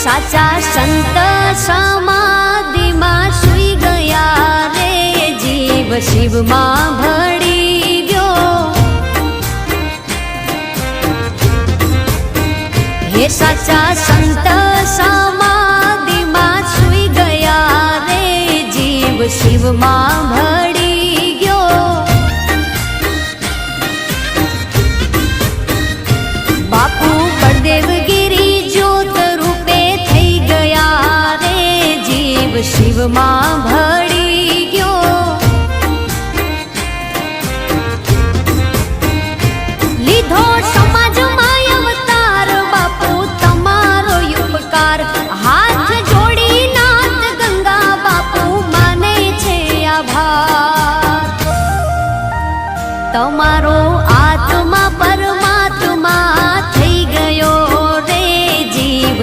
साचा संत समाधि में सुई गया रे जीव शिव में भड़ी गयो। हे साचा संत समाधि में सुई गया रे जीव शिव में भड़ी गयो। बापू बलदेव गिरी ज्योत रूपे थई गया रे जीव शिव में